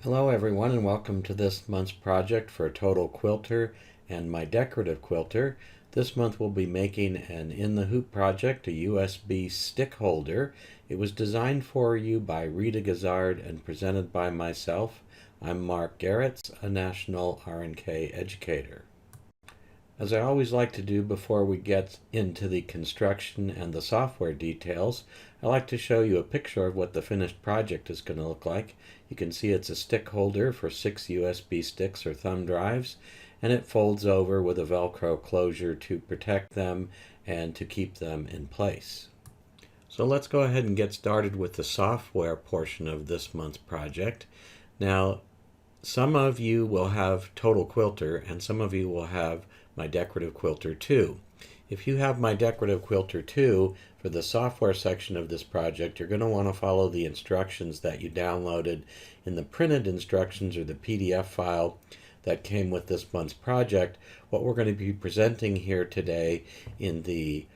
Hello everyone and welcome to this month's project for Total Quilter and my decorative quilter. This month we'll be making an In the Hoop project, a USB stick holder. It was designed for you by Rita Gazard and presented by myself. I'm Mark Garretts, a national R&K educator. As I always like to do before we get into the construction and the software details, I like to show you a picture of what the finished project is going to look like. You can see it's a stick holder for 6 USB sticks or thumb drives, and it folds over with a Velcro closure to protect them and to keep them in place. So let's go ahead and get started with the software portion of this month's project. Now, some of you will have Total Quilter and some of you will have my Decorative Quilter 2. If you have my Decorative Quilter 2, for the software section of this project, you're going to want to follow the instructions that you downloaded in the printed instructions or the PDF file that came with this month's project. What we're going to be presenting here today in the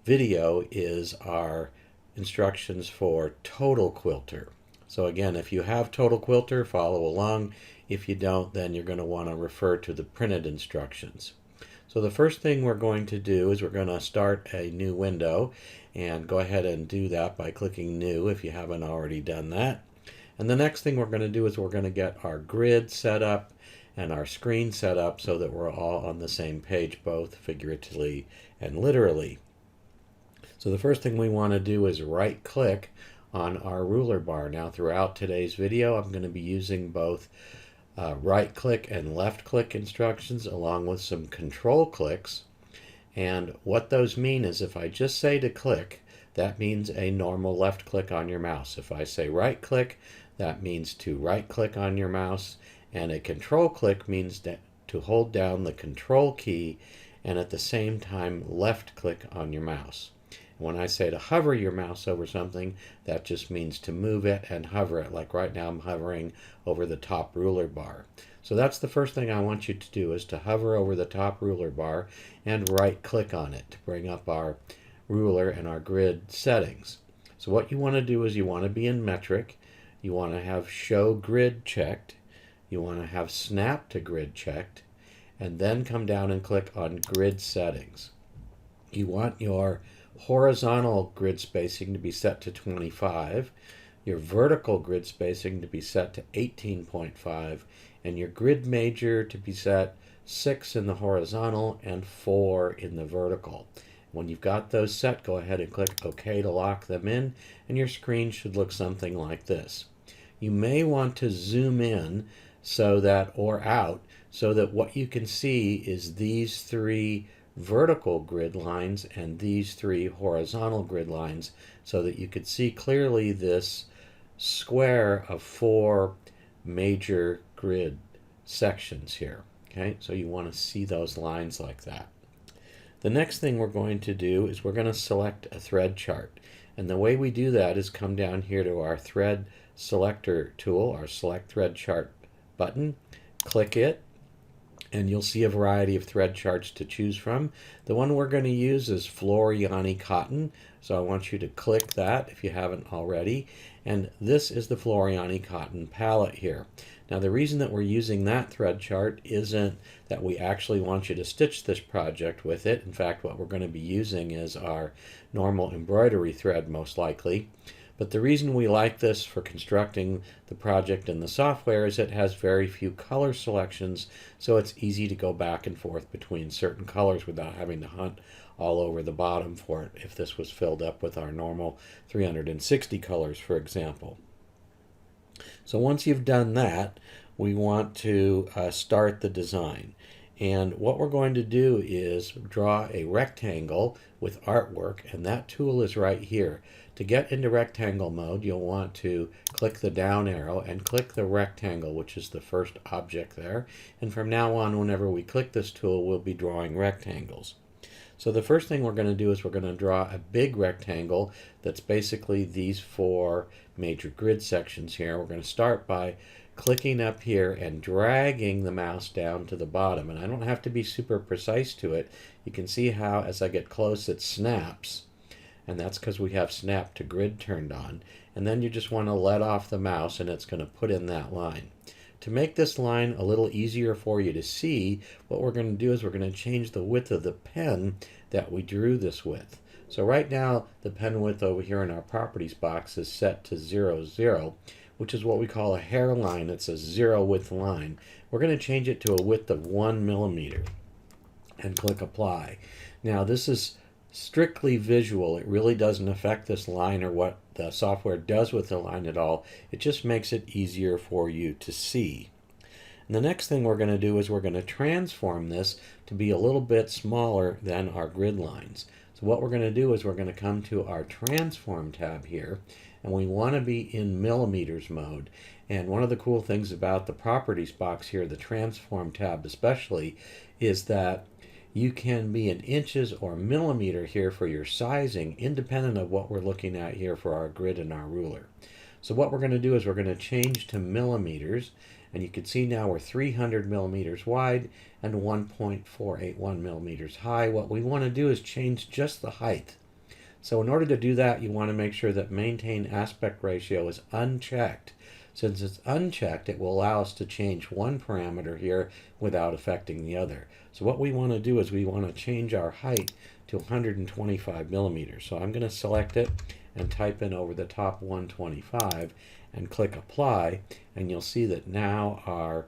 video is our instructions for Total Quilter. So again, if you have Total Quilter, follow along. If you don't, then you're going to want to refer to the printed instructions. So the first thing we're going to do is we're going to start a new window, and go ahead and do that by clicking New if you haven't already done that. And the next thing we're going to do is we're going to get our grid set up and our screen set up so that we're all on the same page, both figuratively and literally. So the first thing we want to do is right click on our ruler bar. Now throughout today's video I'm going to be using both right click and left click instructions along with some control clicks, and what those mean is if I just say to click, that means a normal left click on your mouse. If I say right click, that means to right click on your mouse, and a control click means to hold down the control key and at the same time left click on your mouse. When I say to hover your mouse over something, that just means to move it and hover it. Like right now I'm hovering over the top ruler bar. So that's the first thing I want you to do, is to hover over the top ruler bar and right click on it to bring up our ruler and our grid settings. So what you want to do is you want to be in metric, you want to have show grid checked, you want to have snap to grid checked, and then come down and click on grid settings. You want your horizontal grid spacing to be set to 25, your vertical grid spacing to be set to 18.5, and your grid major to be set 6 in the horizontal and 4 in the vertical. When you've got those set, go ahead and click OK to lock them in, and your screen should look something like this. You may want to zoom in so that, or out, so that what you can see is these 3 vertical grid lines and these 3 horizontal grid lines, so that you could see clearly this square of 4 major grid sections here. Okay, so you want to see those lines like that. The next thing we're going to do is we're going to select a thread chart, and the way we do that is come down here to our thread selector tool, our select thread chart button, click it, and you'll see a variety of thread charts to choose from. The one we're going to use is Floriani Cotton, so I want you to click that if you haven't already. And this is the Floriani Cotton palette here. Now the reason that we're using that thread chart isn't that we actually want you to stitch this project with it. In fact, what we're going to be using is our normal embroidery thread most likely. But the reason we like this for constructing the project in the software is it has very few color selections, so it's easy to go back and forth between certain colors without having to hunt all over the bottom for it if this was filled up with our normal 360 colors, for example. So once you've done that, we want to start the design. And what we're going to do is draw a rectangle with artwork, and that tool is right here. To get into rectangle mode, you'll want to click the down arrow and click the rectangle, which is the first object there. And from now on, whenever we click this tool, we'll be drawing rectangles. So the first thing we're going to do is we're going to draw a big rectangle that's basically these 4 major grid sections here. We're going to start by clicking up here and dragging the mouse down to the bottom, and I don't have to be super precise to it. You can see how as I get close it snaps, and that's because we have snap to grid turned on. and then you just want to let off the mouse and it's going to put in that line. To make this line a little easier for you to see, what we're going to do is we're going to change the width of the pen that we drew this with. So right now the pen width over here in our properties box is set to 0, 0, which is what we call a hairline. It's a 0 width line. We're going to change it to a width of 1 millimeter and click apply. Now this is strictly visual. It really doesn't affect this line or what the software does with the line at all. It just makes it easier for you to see. And the next thing we're going to do is we're going to transform this to be a little bit smaller than our grid lines. So what we're going to do is we're going to come to our transform tab here, and we want to be in millimeters mode. And one of the cool things about the properties box here, the transform tab especially, is that you can be in inches or millimeter here for your sizing, independent of what we're looking at here for our grid and our ruler. So what we're going to do is we're going to change to millimeters, and you can see now we're 300 millimeters wide and 1.481 millimeters high. What we want to do is change just the height. So in order to do that, you want to make sure that maintain aspect ratio is unchecked. Since it's unchecked, it will allow us to change one parameter here without affecting the other. So what we want to do is we want to change our height to 125 millimeters. So I'm going to select it and type in over the top 125 and click apply, and you'll see that now our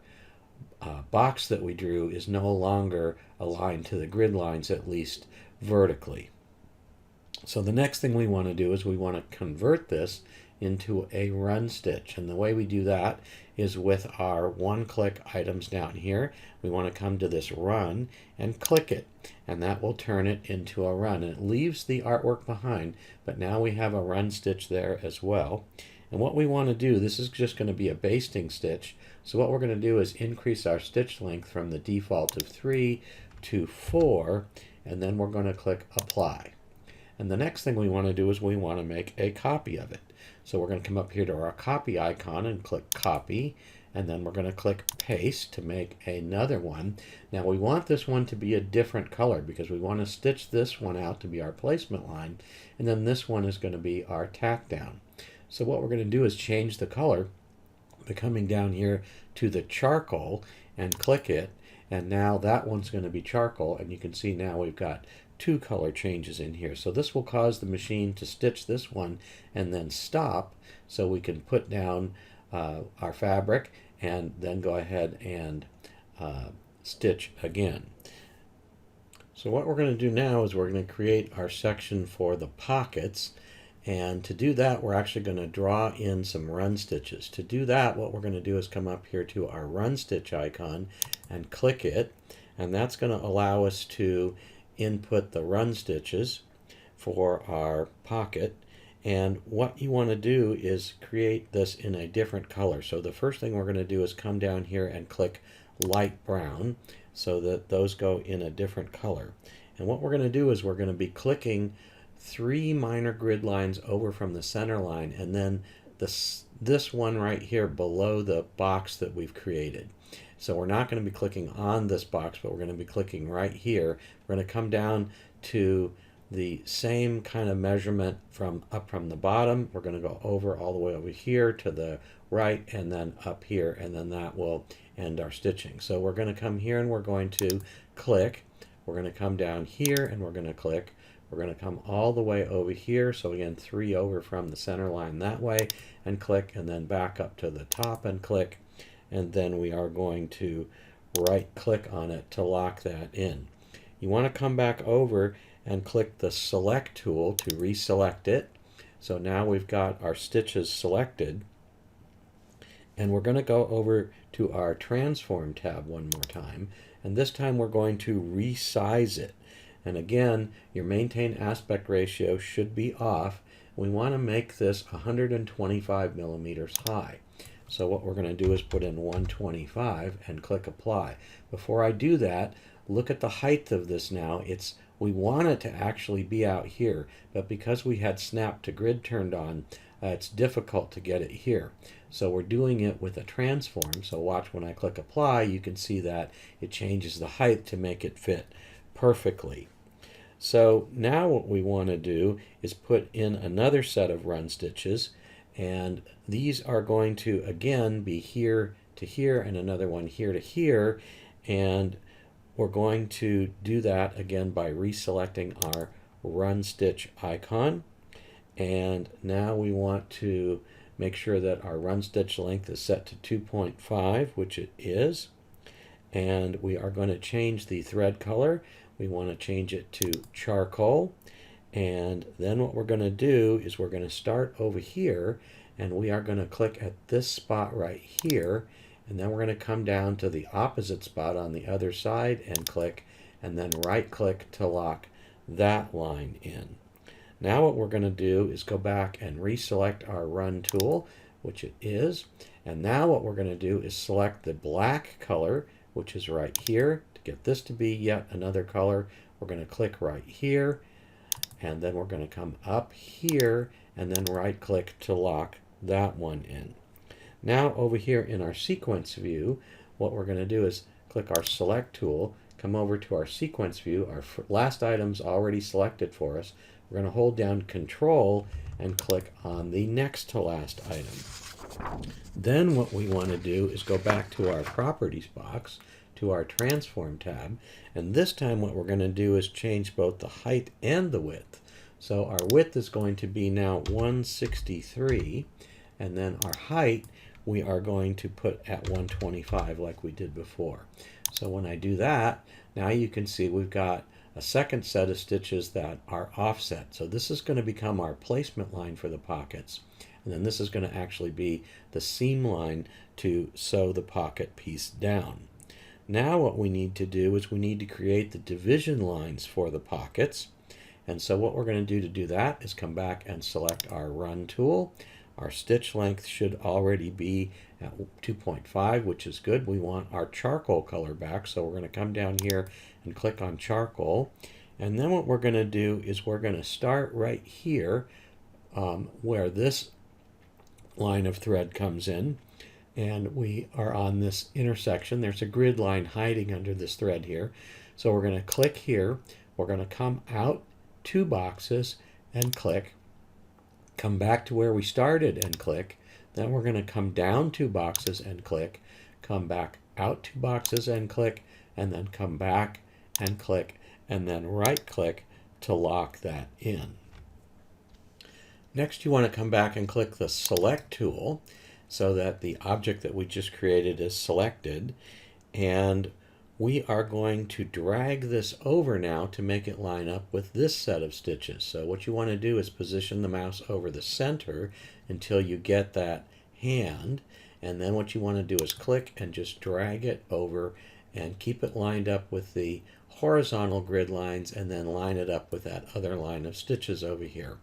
box that we drew is no longer aligned to the grid lines, at least vertically. So the next thing we want to do is we want to convert this into a run stitch, and the way we do that is with our one-click items down here. We want to come to this run and click it, and that will turn it into a run. And it leaves the artwork behind, but now we have a run stitch there as well. And what we want to do, this is just going to be a basting stitch, so what we're going to do is increase our stitch length from the default of 3 to 4, and then we're going to click apply. And the next thing we want to do is we want to make a copy of it. So we're going to come up here to our copy icon and click copy, and then we're going to click paste to make another one. Now we want this one to be a different color because we want to stitch this one out to be our placement line, and then this one is going to be our tack down. So what we're going to do is change the color by coming down here to the charcoal and click it, and now that one's going to be charcoal, and you can see now we've got two color changes in here. So this will cause the machine to stitch this one and then stop, so we can put down our fabric and then go ahead and stitch again. So what we're going to do now is we're going to create our section for the pockets, and to do that we're actually going to draw in some run stitches. To do that, what we're going to do is come up here to our run stitch icon and click it, and that's going to allow us to input the run stitches for our pocket. And what you want to do is create this in a different color. So the first thing we're going to do is come down here and click light brown so that those go in a different color. And what we're going to do is we're going to be clicking 3 minor grid lines over from the center line, and then this one right here below the box that we've created. So we're not going to be clicking on this box, but we're going to be clicking right here. We're going to come down to the same kind of measurement up from the bottom. We're going to go over all the way over here to the right and then up here, and then that will end our stitching. So we're going to come here and we're going to click. We're going to come down here and we're going to click. We're going to come all the way over here, so again 3 over from the center line that way, and click, and then back up to the top and click, and then we are going to right click on it to lock that in. You want to come back over and click the select tool to reselect it. So now we've got our stitches selected, and we're going to go over to our transform tab one more time, and this time we're going to resize it. And again, your maintain aspect ratio should be off. We want to make this 125 millimeters high. So what we're going to do is put in 125 and click apply. Before I do that, look at the height of this now. We want it to actually be out here, but because we had snap to grid turned on, it's difficult to get it here. So we're doing it with a transform. So watch when I click apply, you can see that it changes the height to make it fit perfectly. So now what we want to do is put in another set of run stitches, And these are going to again be here to here and another one here to here, and we're going to do that again by reselecting our run stitch icon. And now we want to make sure that our run stitch length is set to 2.5, which it is. And we are going to change the thread color. We want to change it to charcoal. And then what we're going to do is we're going to start over here, and we are going to click at this spot right here, and then we're going to come down to the opposite spot on the other side and click, and then right click to lock that line in. Now what we're going to do is go back and reselect our run tool, which it is, and now what we're going to do is select the black color, which is right here. To get this to be yet another color, we're going to click right here, and then we're going to come up here and then right click to lock that one in. Now over here in our sequence view, what we're going to do is click our select tool, come over to our sequence view. Our last item's already selected for us. We're going to hold down Control and click on the next to last item. Then what we want to do is go back to our properties box, to our transform tab, and this time what we're going to do is change both the height and the width. So our width is going to be now 163, and then our height we are going to put at 125 like we did before. So when I do that, now you can see we've got a second set of stitches that are offset. So this is going to become our placement line for the pockets, and then this is going to actually be the seam line to sew the pocket piece down. Now what we need to do is we need to create the division lines for the pockets. And so what we're going to do that is come back and select our run tool. Our stitch length should already be at 2.5, which is good. We want our charcoal color back, so we're going to come down here and click on charcoal. And then what we're going to do is we're going to start right here where this line of thread comes in, and we are on this intersection. There's a grid line hiding under this thread here. So we're going to click here. We're going to come out 2 boxes and click. Come back to where we started and click. Then we're going to come down 2 boxes and click. Come back out 2 boxes and click. And then come back and click. And then right click to lock that in. Next you want to come back and click the select tool, so that the object that we just created is selected, and we are going to drag this over now to make it line up with this set of stitches. So what you want to do is position the mouse over the center until you get that hand, and then what you want to do is click and just drag it over and keep it lined up with the horizontal grid lines, and then line it up with that other line of stitches over here.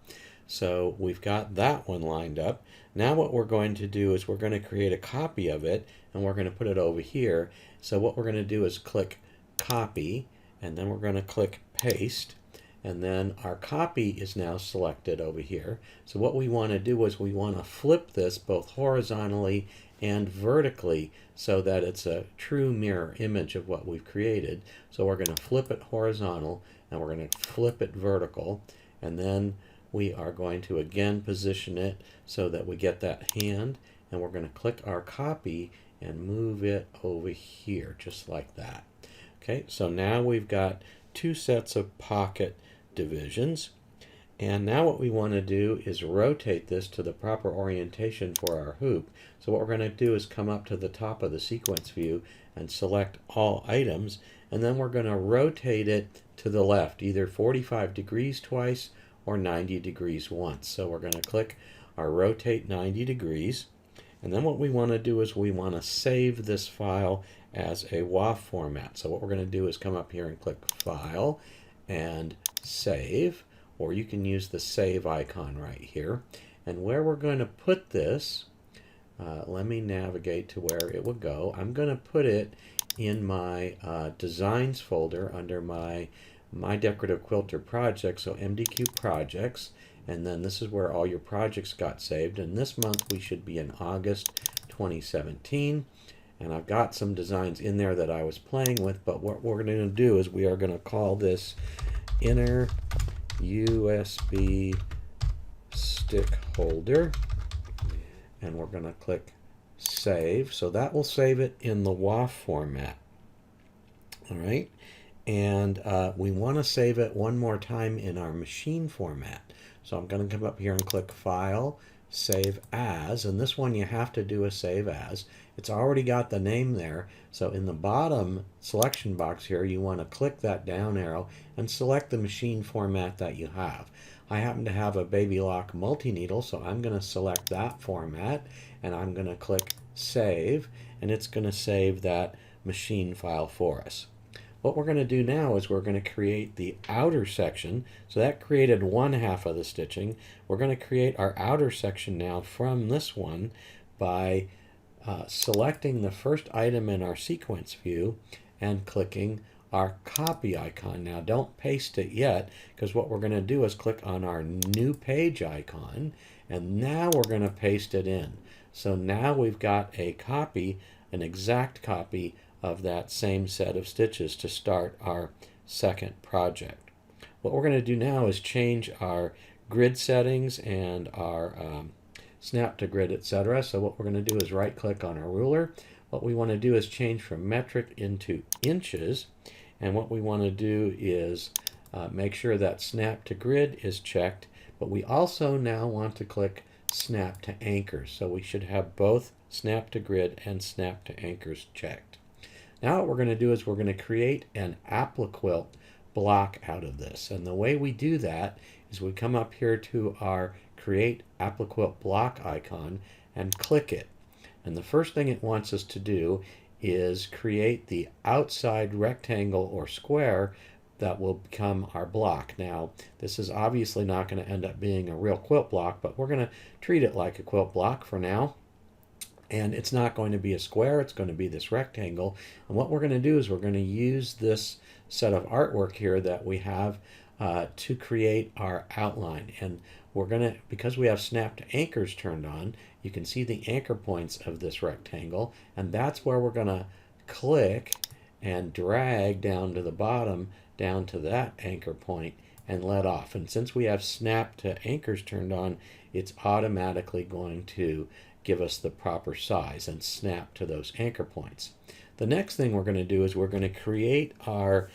So we've got that one lined up. Now what we're going to do is we're going to create a copy of it, and we're going to put it over here. So what we're going to do is click copy, and then we're going to click paste, and then our copy is now selected over here. So what we want to do is we want to flip this both horizontally and vertically so that it's a true mirror image of what we've created. So we're going to flip it horizontal, and we're going to flip it vertical, and then we are going to again position it so that we get that hand, and we're going to click our copy and move it over here just like that. Okay, so now we've got 2 sets of pocket divisions, and now what we want to do is rotate this to the proper orientation for our hoop. So what we're going to do is come up to the top of the sequence view and select all items, and then we're going to rotate it to the left, either 45 degrees twice or 90 degrees once. So we're going to click our rotate 90 degrees, and then what we want to do is we want to save this file as a WAV format. So what we're going to do is come up here and click File and Save, or you can use the Save icon right here. And where we're going to put this, let me navigate to where it would go. I'm going to put it in my Designs folder under my Decorative Quilter project, so MDQ projects, and then this is where all your projects got saved, and this month we should be in August 2017, and I've got some designs in there that I was playing with, but what we're going to do is we are going to call this Inner USB Stick Holder, and we're going to click save. So that will save it in the WAF format. All right. And we want to save it one more time in our machine format. So I'm going to come up here and click File, Save As, and this one you have to do a Save As. It's already got the name there, so in the bottom selection box here you want to click that down arrow and select the machine format that you have. I happen to have a Baby Lock multi-needle, so I'm going to select that format and I'm going to click Save, and it's going to save that machine file for us. What we're going to do now is we're going to create the outer section. So that created one half of the stitching. We're going to create our outer section now from this one by selecting the first item in our sequence view and clicking our copy icon. Now don't paste it yet, because what we're going to do is click on our new page icon, and now we're going to paste it in. So now we've got a copy, an exact copy of that same set of stitches to start our second project. What we're going to do now is change our grid settings and our snap to grid, etc. So what we're going to do is right click on our ruler. What we want to do is change from metric into inches, and what we want to do is make sure that snap to grid is checked, but we also now want to click snap to anchors. So we should have both snap to grid and snap to anchors checked. Now what we're going to do is we're going to create an Applicant block out of this. And the way we do that is we come up here to our Create Applicant Block icon and click it. And the first thing it wants us to do is create the outside rectangle or square that will become our block. Now, this is obviously not going to end up being a real quilt block, but we're going to treat it like a quilt block for now. And it's not going to be a square, it's going to be this rectangle. And what we're going to do is we're going to use this set of artwork here that we have to create our outline. And we're going to, because we have snap to anchors turned on, you can see the anchor points of this rectangle, and that's where we're going to click and drag down to the bottom, down to that anchor point, and let off. And since we have snap to anchors turned on, it's automatically going to give us the proper size and snap to those anchor points. The next thing we're going to do is we're going to create our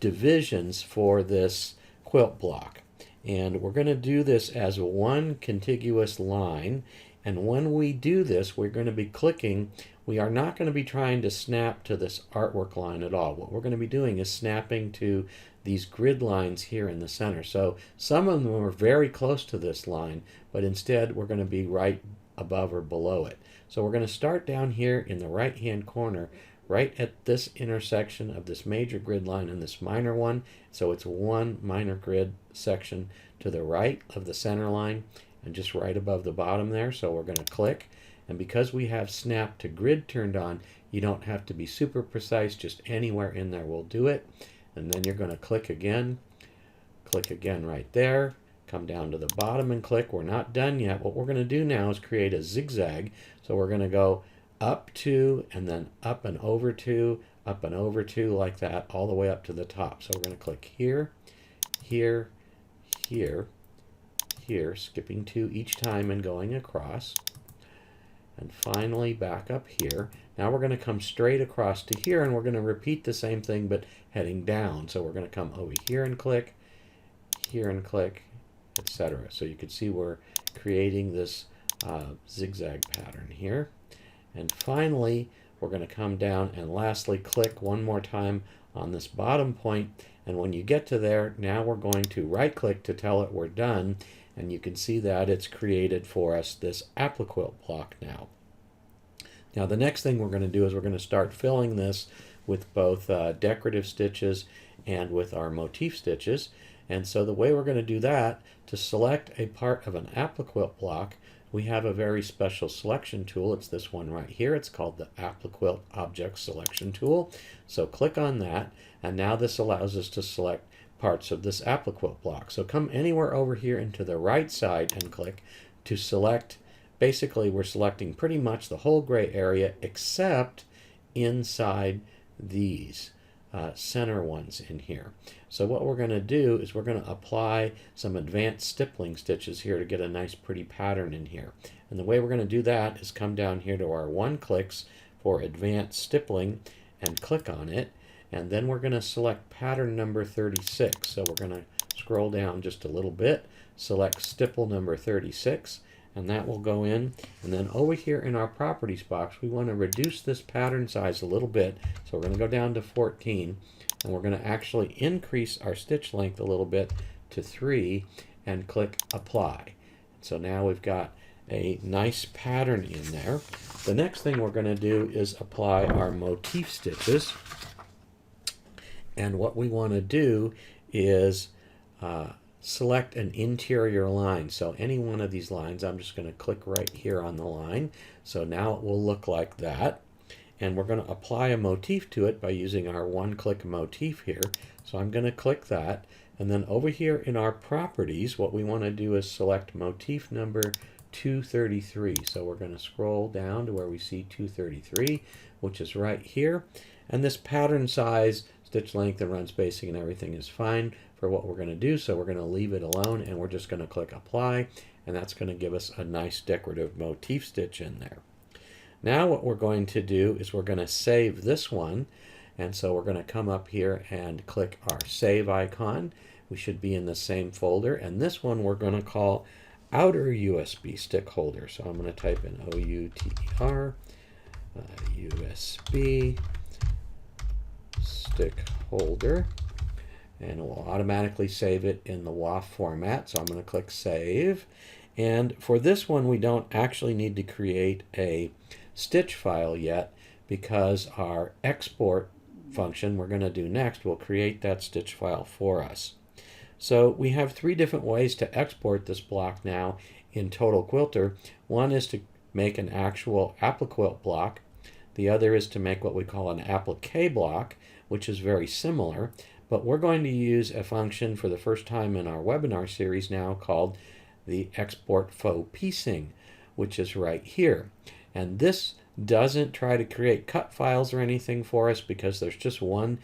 divisions for this quilt block. And we're going to do this as one contiguous line. And when we do this, we're going to be clicking. We are not going to be trying to snap to this artwork line at all. What we're going to be doing is snapping to these grid lines here in the center. So some of them are very close to this line, but instead we're going to be right above or below it. So we're going to start down here in the right hand corner, right at this intersection of this major grid line and this minor one. So it's one minor grid section to the right of the center line and just right above the bottom there. So we're going to click, and because we have snap to grid turned on, you don't have to be super precise, just anywhere in there will do it. And then you're going to click again right there, come down to the bottom and click. We're not done yet. What we're going to do now is create a zigzag. So we're going to go up to, and then up and over to, up and over to, like that, all the way up to the top. So we're going to click here, here, here, here, skipping 2 each time and going across. And finally back up here. Now we're going to come straight across to here, and we're going to repeat the same thing but heading down. So we're going to come over here and click, etc. So you can see we're creating this zigzag pattern here. And finally, we're going to come down and lastly click one more time on this bottom point. And when you get to there, now we're going to right click to tell it we're done. And you can see that it's created for us this Applicant block now. Now the next thing we're going to do is we're going to start filling this with both decorative stitches and with our motif stitches. And so the way we're going to do that, to select a part of an Applicant block, we have a very special selection tool. It's this one right here. It's called the Applicant Object Selection Tool. So click on that, and now this allows us to select parts of this Applicant block. So come anywhere over here into the right side and click to select. Basically, we're selecting pretty much the whole gray area except inside these center ones in here. So what we're going to do is we're going to apply some advanced stippling stitches here to get a nice pretty pattern in here. And the way we're going to do that is come down here to our one clicks for advanced stippling and click on it. And then we're going to select pattern number 36. So we're going to scroll down just a little bit, select stipple number 36, and that will go in. And then over here in our properties box, we want to reduce this pattern size a little bit. So we're going to go down to 14, and we're going to actually increase our stitch length a little bit to 3 and click apply. So now we've got a nice pattern in there. The next thing we're going to do is apply our motif stitches. And what we want to do is select an interior line. So any one of these lines, I'm just going to click right here on the line. So now it will look like that. And we're going to apply a motif to it by using our one-click motif here. So I'm going to click that. And then over here in our properties, what we want to do is select motif number 233. So we're going to scroll down to where we see 233, which is right here. And this pattern size, stitch length, and run spacing and everything is fine for what we're going to do. So we're going to leave it alone, and we're just going to click apply, and that's going to give us a nice decorative motif stitch in there. Now what we're going to do is we're going to save this one. And so we're going to come up here and click our save icon. We should be in the same folder. And this one we're going to call outer USB stick holder. So I'm going to type in OUTER USB stick holder. And it will automatically save it in the WAF format. So I'm going to click save. And for this one, we don't actually need to create a stitch file yet, because our export function we're going to do next will create that stitch file for us. So we have 3 different ways to export this block now in Total Quilter. One is to make an actual Appliquilt block. The other is to make what we call an applique block, which is very similar. But we're going to use a function for the first time in our webinar series now called the export faux piecing, which is right here. And this doesn't try to create cut files or anything for us because there's just one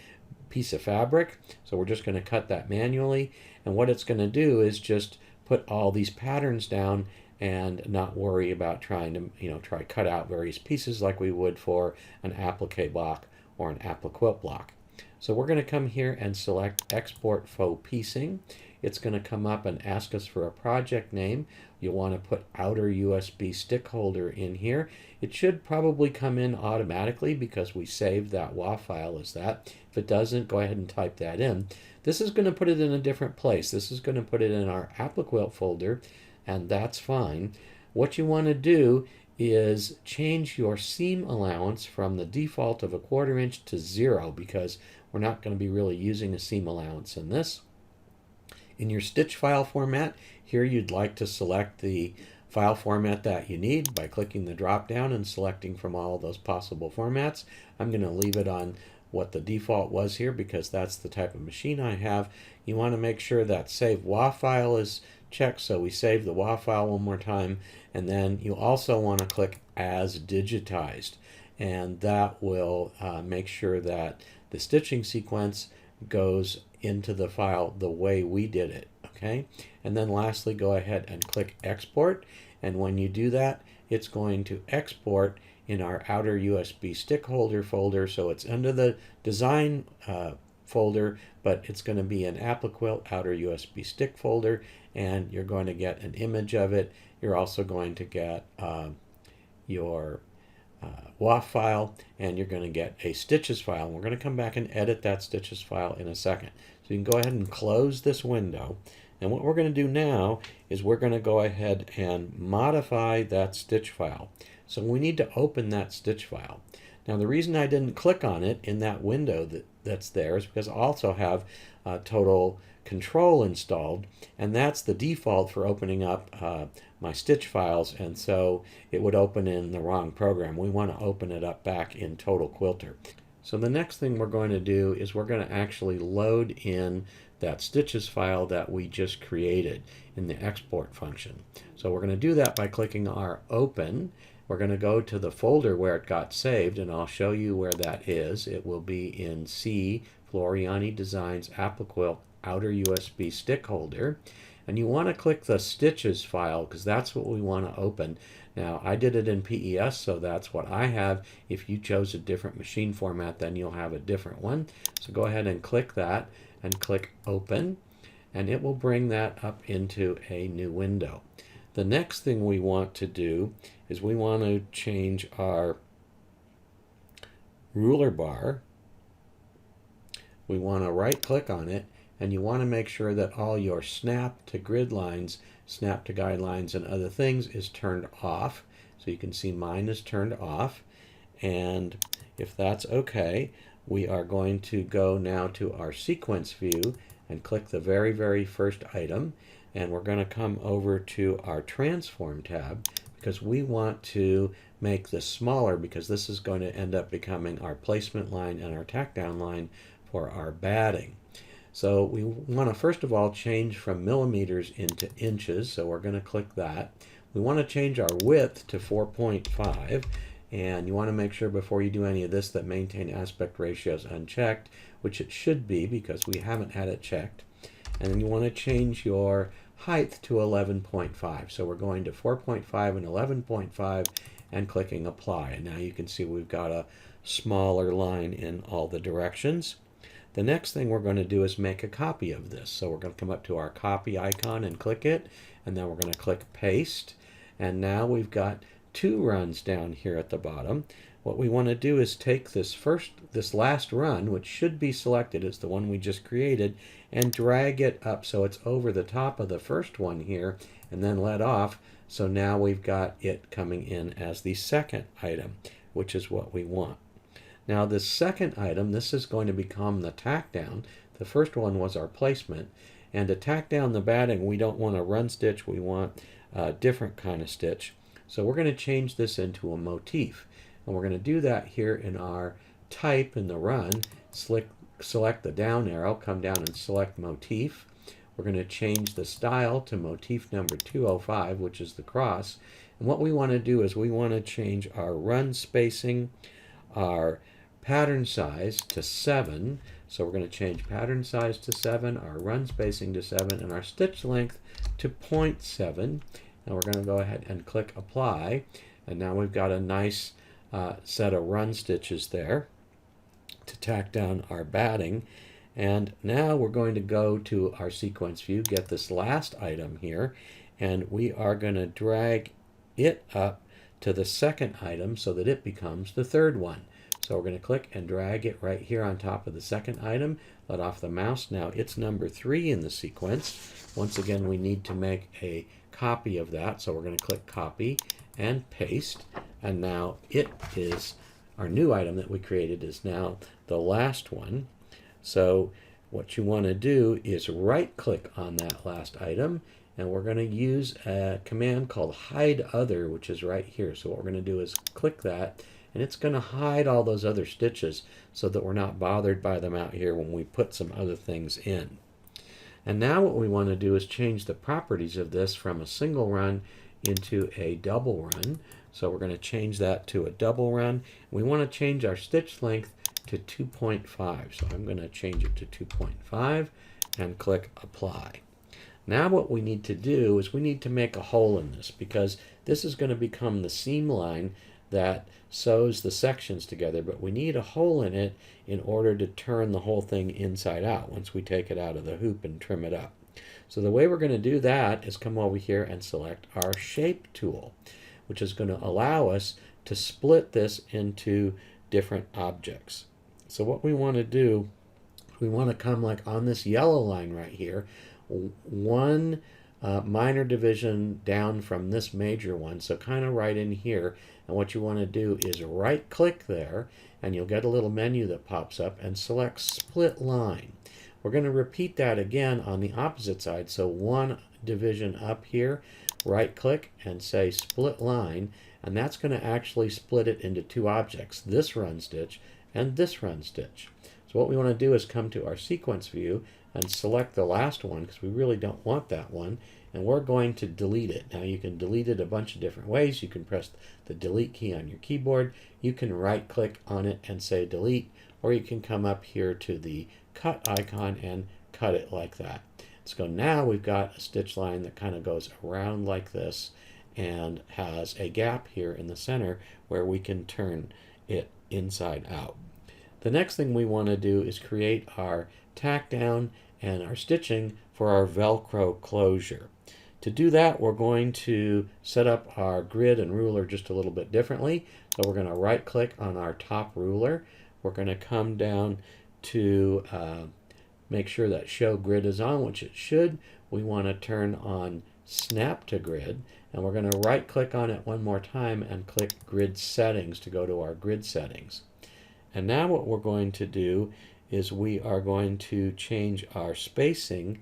piece of fabric. So we're just going to cut that manually. And what it's going to do is just put all these patterns down and not worry about trying to, try to cut out various pieces like we would for an applique block or an appliquilt block. So we're going to come here and select Export Faux Piecing. It's going to come up and ask us for a project name. You'll want to put outer USB stick holder in here. It should probably come in automatically because we saved that WAV file as that. If it doesn't, go ahead and type that in. This is going to put it in a different place. This is going to put it in our Appliquilt folder, and that's fine. What you want to do is change your seam allowance from the default of 1/4 inch to 0 because we're not going to be really using a seam allowance in this. In your stitch file format, here you'd like to select the file format that you need by clicking the drop down and selecting from all those possible formats. I'm going to leave it on what the default was here because that's the type of machine I have. You want to make sure that Save WAV file is checked, so we save the WAV file one more time, and then you also want to click As Digitized, and that will make sure that the stitching sequence goes into the file the way we did it, okay? And then lastly, go ahead and click Export, and when you do that, it's going to export in our outer USB stick holder folder, so it's under the design folder, but it's going to be an Appliquilt outer USB stick folder, and you're going to get an image of it. You're also going to get your WAF file, and you're going to get a stitches file. And we're going to come back and edit that stitches file in a second. So you can go ahead and close this window. And what we're going to do now is we're going to go ahead and modify that stitch file. So we need to open that stitch file. Now the reason I didn't click on it in that window that's there is because I also have Total Control installed, and that's the default for opening up my stitch files, and so it would open in the wrong program. We want to open it up back in Total Quilter. So the next thing we're going to do is we're going to actually load in that stitches file that we just created in the export function. So we're going to do that by clicking our Open. We're going to go to the folder where it got saved, and I'll show you where that is. It will be in C, Floriani Designs Appliquilt Outer USB Stick Holder. And you want to click the stitches file because that's what we want to open. Now, I did it in PES, so that's what I have. If you chose a different machine format, then you'll have a different one. So go ahead and click that and click Open, and it will bring that up into a new window. The next thing we want to do is we want to change our ruler bar. We want to right click on it, and you want to make sure that all your snap to grid lines, snap to guidelines, and other things is turned off. So you can see mine is turned off. And if that's okay, we are going to go now to our sequence view and click the very first item. And we're going to come over to our transform tab because we want to make this smaller, because this is going to end up becoming our placement line and our tack down line for our batting. So we want to first of all change from millimeters into inches, so we're going to click that. We want to change our width to 4.5, and you want to make sure before you do any of this that maintain aspect ratio is unchecked, which it should be because we haven't had it checked. And then you want to change your height to 11.5. So we're going to 4.5 and 11.5 and clicking apply. And now you can see we've got a smaller line in all the directions. The next thing we're going to do is make a copy of this. So we're going to come up to our copy icon and click it, and then we're going to click paste. And now we've got 2 runs down here at the bottom. What we want to do is take this last run, which should be selected, it's the one we just created, and drag it up so it's over the top of the first one here, and then let off. So now we've got it coming in as the second item, which is what we want. Now this second item, this is going to become the tack down. The first one was our placement. And to tack down the batting, we don't want a run stitch, we want a different kind of stitch. So we're going to change this into a motif. And we're going to do that here in our type in the run. Select the down arrow, come down and select motif. We're going to change the style to motif number 205, which is the cross. And what we want to do is we want to change our run spacing, our pattern size to 7. So we're going to change pattern size to 7, our run spacing to 7, and our stitch length to 0.7. And we're going to go ahead and click apply. And now we've got a nice set of run stitches there to tack down our batting. And now we're going to go to our sequence view, get this last item here, and we are going to drag it up to the second item so that it becomes the third one. So we're going to click and drag it right here on top of the second item, let off the mouse. Now it's number 3 in the sequence. Once again, we need to make a copy of that, so we're going to click copy and paste, and now it is our new item that we created is now the last one. So what you want to do is right click on that last item, and we're going to use a command called hide other, which is right here. So what we're going to do is click that, and it's going to hide all those other stitches so that we're not bothered by them out here when we put some other things in. And now what we want to do is change the properties of this from a single run into a double run. So we're going to change that to a double run. We want to change our stitch length to 2.5. So I'm going to change it to 2.5 and click apply. Now what we need to do is we need to make a hole in this, because this is going to become the seam line that sews the sections together, but we need a hole in it in order to turn the whole thing inside out once we take it out of the hoop and trim it up. So the way we're going to do that is come over here and select our shape tool, which is going to allow us to split this into different objects. So what we want to do, we want to come like on this yellow line right here, one minor division down from this major one, so kind of right in here. And what you want to do is right click there, and you'll get a little menu that pops up, and select split line. We're going to repeat that again on the opposite side, so one division up here, right click and say split line, and that's going to actually split it into 2 objects, this run stitch and this run stitch. So what we want to do is come to our sequence view and select the last one, because we really don't want that one, and we're going to delete it. Now you can delete it a bunch of different ways. You can press the delete key on your keyboard, you can right click on it and say delete, or you can come up here to the cut icon and cut it like that. So now we've got a stitch line that kind of goes around like this and has a gap here in the center where we can turn it inside out. The next thing we want to do is create our tack down and our stitching for our Velcro closure. To do that, we're going to set up our grid and ruler just a little bit differently. So we're going to right click on our top ruler. We're going to come down to make sure that show grid is on, which it should. We want to turn on snap to grid, and we're going to right click on it one more time and click grid settings to go to our grid settings. And now what we're going to do is we are going to change our spacing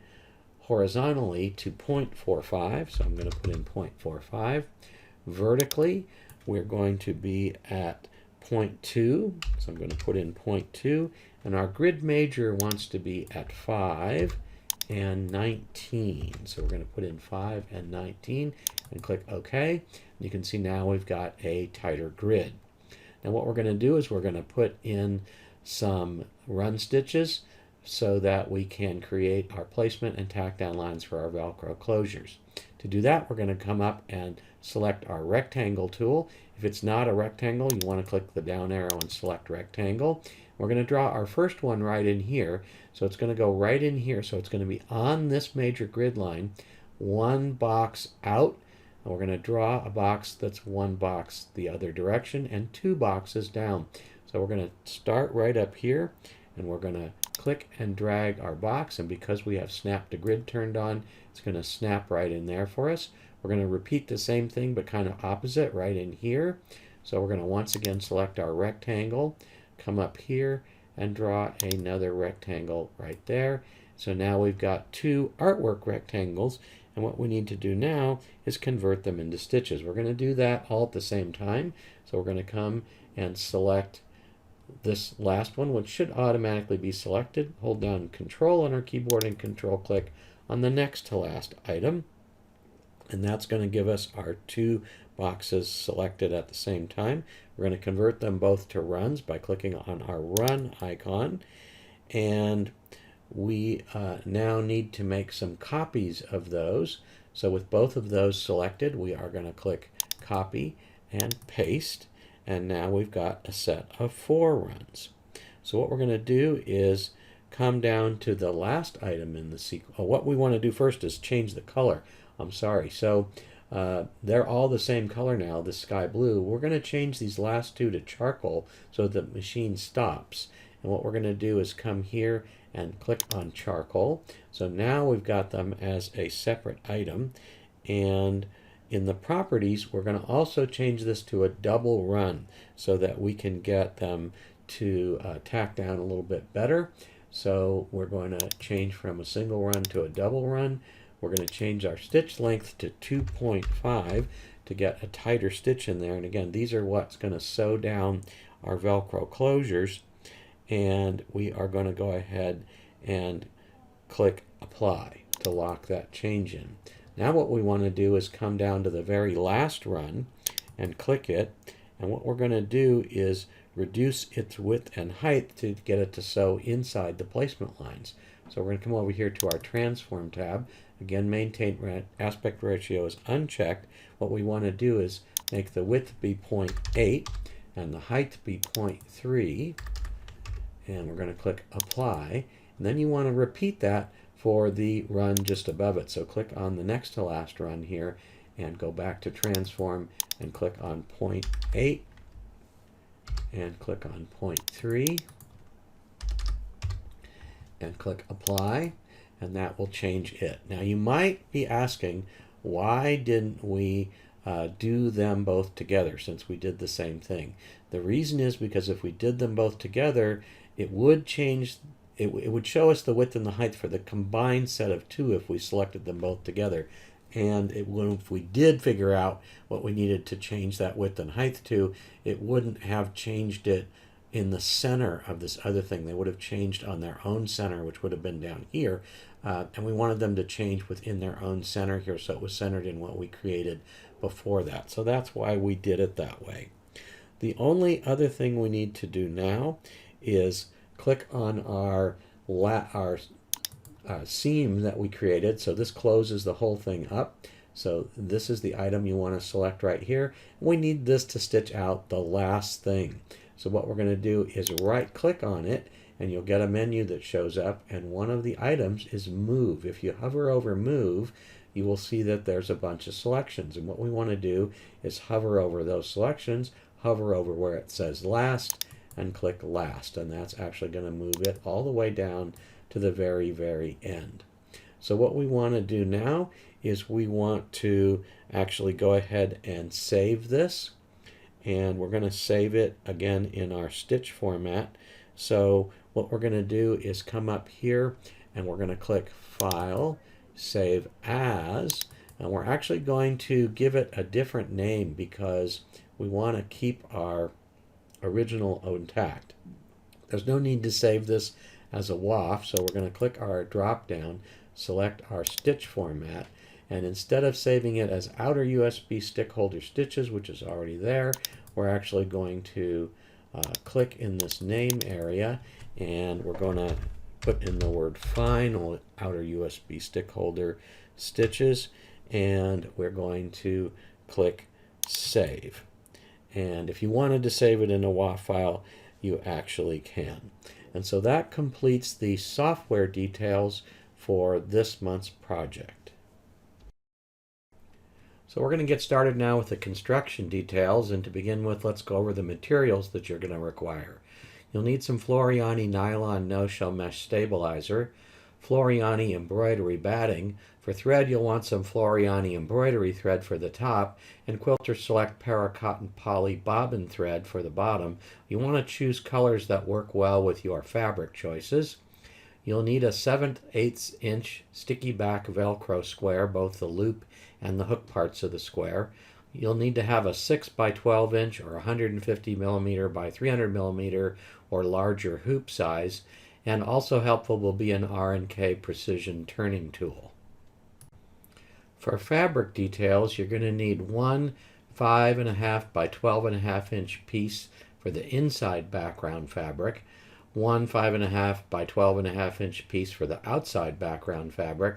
horizontally to 0.45. So I'm going to put in 0.45. Vertically, we're going to be at 0.2. So I'm going to put in 0.2. And our grid major wants to be at 5 and 19. So we're going to put in 5 and 19 and click OK. You can see now we've got a tighter grid. Now what we're going to do is we're going to put in some run stitches so that we can create our placement and tack down lines for our Velcro closures. To do that, we're going to come up and select our rectangle tool. If it's not a rectangle, you want to click the down arrow and select rectangle. We're going to draw our first one right in here. So it's going to go right in here. So it's going to be on this major grid line, one box out. And we're going to draw a box that's one box the other direction and two boxes down. So we're going to start right up here, and we're going to click and drag our box, and because we have snap to grid turned on, it's going to snap right in there for us. We're going to repeat the same thing but kind of opposite right in here. So we're going to once again select our rectangle, come up here and draw another rectangle right there. So now we've got two artwork rectangles, and what we need to do now is convert them into stitches. We're going to do that all at the same time. So we're going to come and select this last one, which should automatically be selected. Hold down Control on our keyboard and Control click on the next to last item. And that's going to give us our two boxes selected at the same time. We're going to convert them both to runs by clicking on our run icon. And we now need to make some copies of those. So with both of those selected, we are going to click copy and paste. And now we've got a set of 4 runs. So what we're going to do is come down to the last item in the sequence. What we want to do first is change the color. I'm sorry. So they're all the same color now, the sky blue. We're going to change these last two to charcoal so the machine stops. And what we're going to do is come here and click on charcoal. So now we've got them as a separate item. And in the properties, we're going to also change this to a double run so that we can get them to tack down a little bit better. So we're going to change from a single run to a double run. We're going to change our stitch length to 2.5 to get a tighter stitch in there. And again, these are what's going to sew down our Velcro closures. And we are going to go ahead and click apply to lock that change in. Now what we want to do is come down to the very last run and click it. And what we're going to do is reduce its width and height to get it to sew inside the placement lines. So we're going to come over here to our transform tab. Again, maintain aspect ratio is unchecked. What we want to do is make the width be 0.8 and the height be 0.3. And we're going to click apply. And then you want to repeat that for the run just above it. So click on the next to last run here and go back to transform and click on 0.8 and click on 0.3 and click apply, and that will change it. Now you might be asking, why didn't we do them both together since we did the same thing? The reason is because if we did them both together, it would change. It would show us the width and the height for the combined set of two if we selected them both together. And if we did figure out what we needed to change that width and height to, it wouldn't have changed it in the center of this other thing. They would have changed on their own center, which would have been down here. And we wanted them to change within their own center here, so it was centered in what we created before that. So that's why we did it that way. The only other thing we need to do now is click on our seam that we created. So this closes the whole thing up. So this is the item you want to select right here. We need this to stitch out the last thing. So what we're going to do is right click on it, and you'll get a menu that shows up, and one of the items is move. If you hover over move, you will see that there's a bunch of selections, and what we want to do is hover over those selections, hover over where it says last, and click last, and that's actually going to move it all the way down to the very, very end. So what we want to do now is we want to actually go ahead and save this, and we're going to save it again in our stitch format. So what we're going to do is come up here and we're going to click File, Save As, and we're actually going to give it a different name because we want to keep our original intact. There's no need to save this as a WAF, so we're going to click our drop down, select our stitch format, and instead of saving it as outer USB stick holder stitches, which is already there, we're actually going to click in this name area, and we're going to put in the word final outer USB stick holder stitches, and we're going to click save. And if you wanted to save it in a WAF file, you actually can. And so that completes the software details for this month's project. So we're going to get started now with the construction details, and to begin with, let's go over the materials that you're going to require. You'll need some Floriani nylon no-shell mesh stabilizer, Floriani embroidery batting. For thread, you'll want some Floriani embroidery thread for the top, and Quilter Select Paracotton Poly bobbin thread for the bottom. You want to choose colors that work well with your fabric choices. You'll need a 7/8 inch sticky back Velcro square, both the loop and the hook parts of the square. You'll need to have a 6 by 12 inch or 150 millimeter by 300 millimeter or larger hoop size, and also helpful will be an R&K precision turning tool. For fabric details, you're going to need one 5.5 by 12.5 inch piece for the inside background fabric, one 5.5 by 12.5 inch piece for the outside background fabric,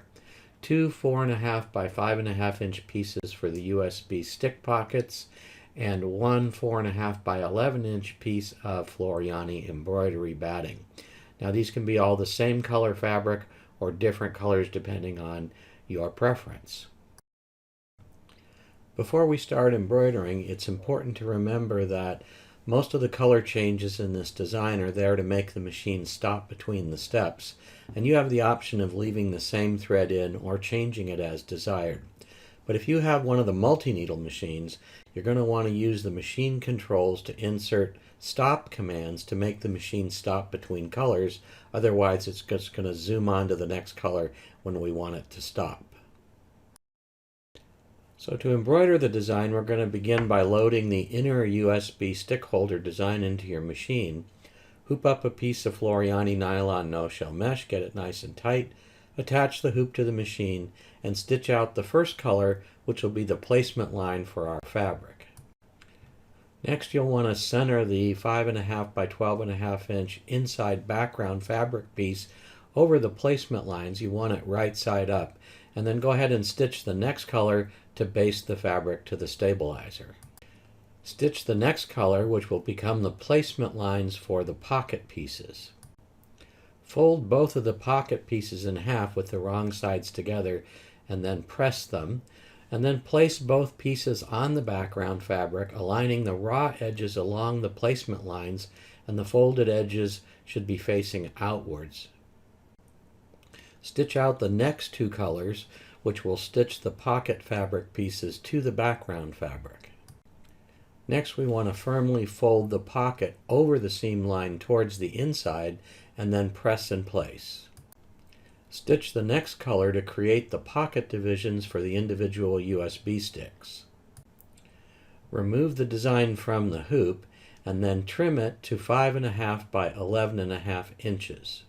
two 4.5 by 5.5 inch pieces for the USB stick pockets, and one 4.5 by 11 inch piece of Floriani embroidery batting. Now these can be all the same color fabric or different colors depending on your preference. Before we start embroidering, it's important to remember that most of the color changes in this design are there to make the machine stop between the steps, and you have the option of leaving the same thread in or changing it as desired. But if you have one of the multi-needle machines, you're going to want to use the machine controls to insert stop commands to make the machine stop between colors. Otherwise, it's just going to zoom on to the next color when we want it to stop. So to embroider the design, we're going to begin by loading the inner USB stick holder design into your machine. Hoop up a piece of Floriani nylon no-shell mesh, get it nice and tight, attach the hoop to the machine, and stitch out the first color, which will be the placement line for our fabric. Next, you'll want to center the 5.5 by 12.5 inch inside background fabric piece over the placement lines. You want it right side up, and then go ahead and stitch the next color to base the fabric to the stabilizer. Stitch the next color, which will become the placement lines for the pocket pieces. Fold both of the pocket pieces in half with the wrong sides together and then press them, and then place both pieces on the background fabric, aligning the raw edges along the placement lines, and the folded edges should be facing outwards. Stitch out the next two colors, which will stitch the pocket fabric pieces to the background fabric. Next, we want to firmly fold the pocket over the seam line towards the inside and then press in place. Stitch the next color to create the pocket divisions for the individual USB sticks. Remove the design from the hoop and then trim it to 5.5 by 11.5 inches.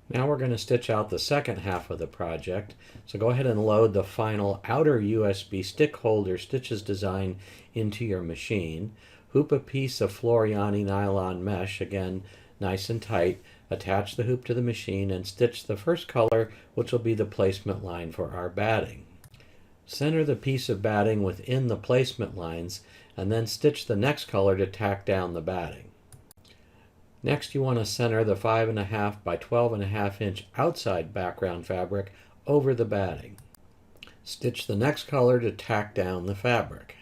Now we're going to stitch out the second half of the project, so go ahead and load the final outer USB stick holder stitches design into your machine. Hoop a piece of Floriani nylon mesh, again nice and tight, attach the hoop to the machine, and stitch the first color, which will be the placement line for our batting. Center the piece of batting within the placement lines, and then stitch the next color to tack down the batting. Next, you want to center the 5.5 by 12.5 inch outside background fabric over the batting. Stitch the next color to tack down the fabric.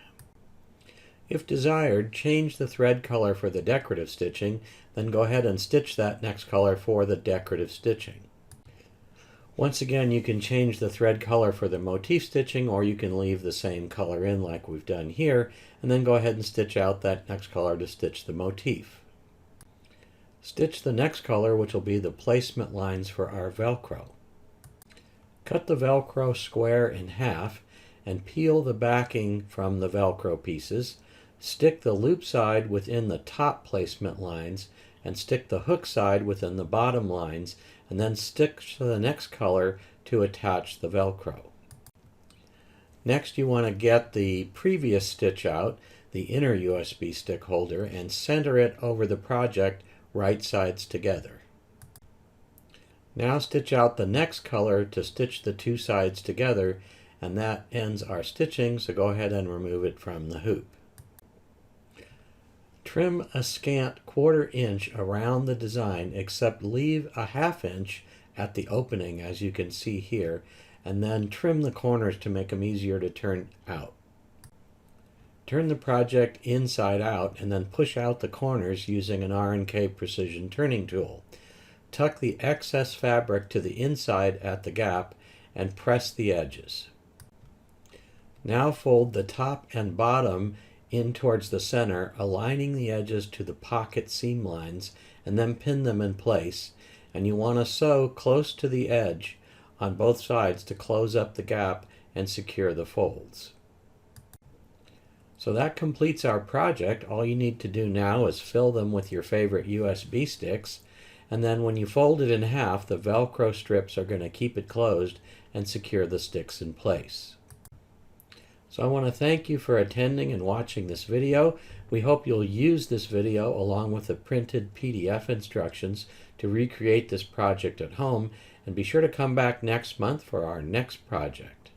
If desired, change the thread color for the decorative stitching, then go ahead and stitch that next color for the decorative stitching. Once again, you can change the thread color for the motif stitching, or you can leave the same color in like we've done here, and then go ahead and stitch out that next color to stitch the motif. Stitch the next color, which will be the placement lines for our Velcro. Cut the Velcro square in half and peel the backing from the Velcro pieces. Stick the loop side within the top placement lines and stick the hook side within the bottom lines, and then stick to the next color to attach the Velcro. Next, you want to get the previous stitch out, the inner USB stick holder, and center it over the project right sides together. Now stitch out the next color to stitch the two sides together, and that ends our stitching, so go ahead and remove it from the hoop. Trim a scant 1/4 inch around the design, except leave a 1/2 inch at the opening, as you can see here, and then trim the corners to make them easier to turn out. Turn the project inside out and then push out the corners using an R&K precision turning tool. Tuck the excess fabric to the inside at the gap and press the edges. Now fold the top and bottom in towards the center, aligning the edges to the pocket seam lines, and then pin them in place. And you want to sew close to the edge on both sides to close up the gap and secure the folds. So that completes our project. All you need to do now is fill them with your favorite USB sticks, and then when you fold it in half, the Velcro strips are going to keep it closed and secure the sticks in place. So I want to thank you for attending and watching this video. We hope you'll use this video along with the printed PDF instructions to recreate this project at home, and be sure to come back next month for our next project.